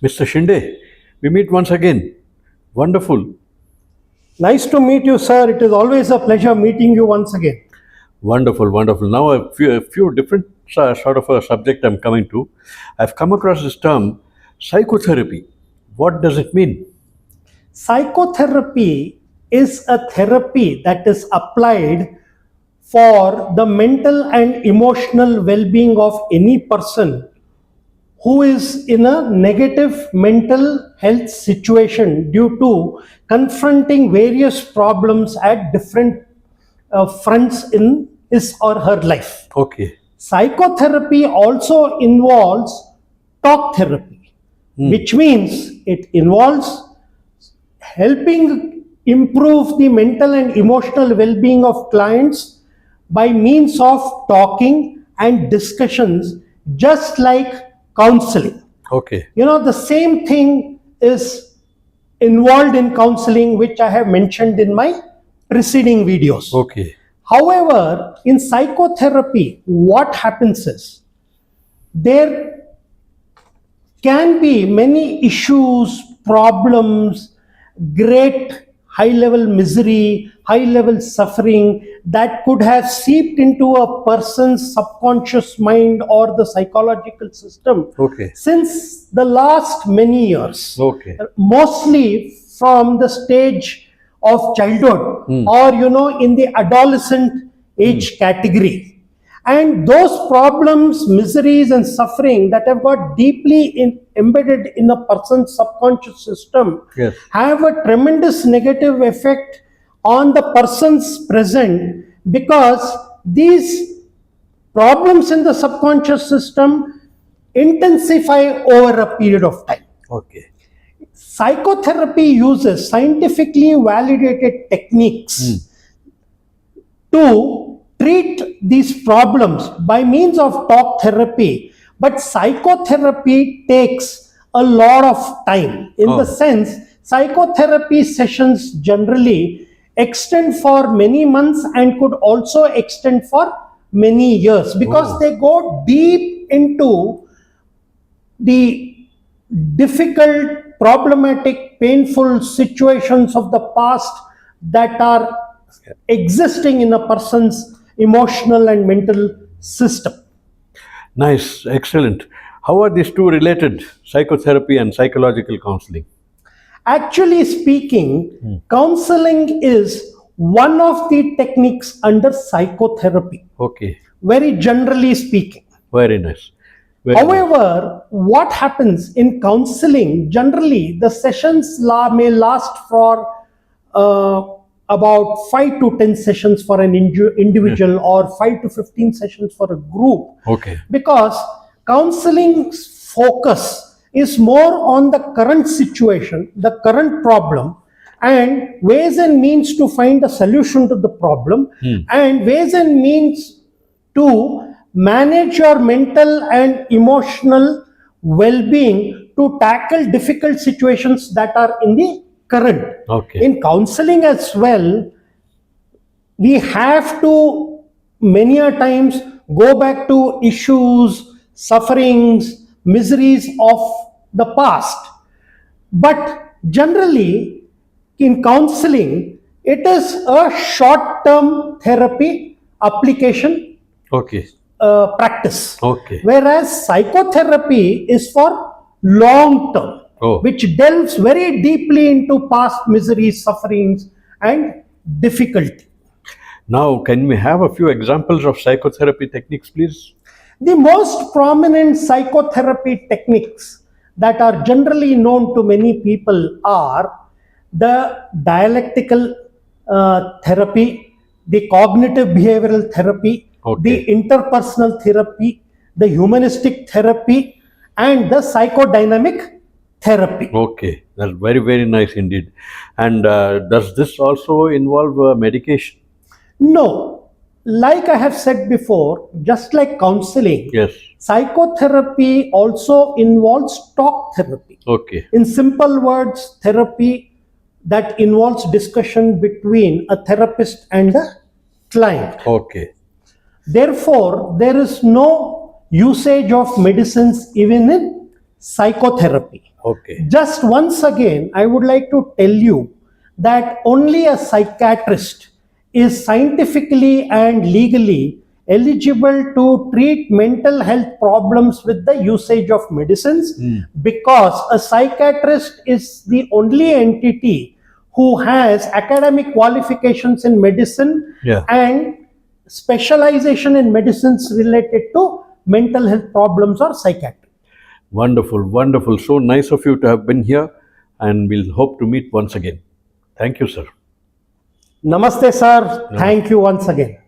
Mr. Shinde, we meet once again. Wonderful, Nice to meet you, sir. It is always a pleasure meeting you once again. wonderful, wonderful. Now a few different sort of a subject I'm coming to. I've come across this term, psychotherapy. What does it mean? Psychotherapy is a therapy that is applied for the mental and emotional well being of any person who is in a negative mental health situation due to confronting various problems at different fronts in his or her life. Okay, Psychotherapy also involves talk therapy, which means it involves helping improve the mental and emotional well being of clients by means of talking and discussions, just like counseling. okay, The same thing is involved in counseling, which I have mentioned in my preceding videos. okay, However, in psychotherapy, what happens is there can be many issues, problems, great high level misery, high level suffering that could have seeped into a person's subconscious mind or the psychological system okay, since the last many years. okay, Mostly from the stage of childhood or in the adolescent age category. And those problems, miseries, and suffering that have got deeply embedded in a person's subconscious system yes, have a tremendous negative effect on the person's present, because these problems in the subconscious system intensify over a period of time. okay, Psychotherapy uses scientifically validated techniques to treat these problems by means of talk therapy, but psychotherapy takes a lot of time. In the sense, psychotherapy sessions generally extend for many months and could also extend for many years, because they go deep into the difficult, problematic, painful situations of the past that are existing in a person's emotional and mental system. nice, excellent. How are these two related, psychotherapy and psychological counseling? Actually speaking, counseling is one of the techniques under psychotherapy, Okay, very generally speaking. very nice. Very nice. However, what happens in counseling, generally the sessions may last for about 5 to 10 sessions for an individual or 5 to 15 sessions for a group. Okay, Because counseling's focus is more on the current situation, the current problem, and ways and means to find a solution to the problem, and ways and means to manage your mental and emotional well-being to tackle difficult situations that are in the current. okay, In counseling as well, we have to many a times go back to issues, sufferings, miseries of the past. But generally, in counseling, it is a short-term therapy application okay, practice. okay. Whereas psychotherapy is for long term, which delves very deeply into past miseries, sufferings, and difficulty. Now, can we have a few examples of psychotherapy techniques, please? The most prominent psychotherapy techniques that are generally known to many people are the dialectical therapy, the cognitive behavioral therapy, the interpersonal therapy, the humanistic therapy, and the psychodynamic therapy. Okay, that's very, very nice indeed. And does this also involve medication? No, like I have said before, just like counseling, Yes. psychotherapy also involves talk therapy. Okay, In simple words, therapy that involves discussion between a therapist and a client. okay, Therefore, there is no usage of medicines even in psychotherapy. Okay. Just once again, I would like to tell you that only a psychiatrist is scientifically and legally eligible to treat mental health problems with the usage of medicines, because a psychiatrist is the only entity who has academic qualifications in medicine Yeah. and specialization in medicines related to mental health problems or psychiatry. Wonderful, wonderful. So nice of you to have been here, and we'll hope to meet once again. Thank you, sir. Namaste, sir. Thank you once again.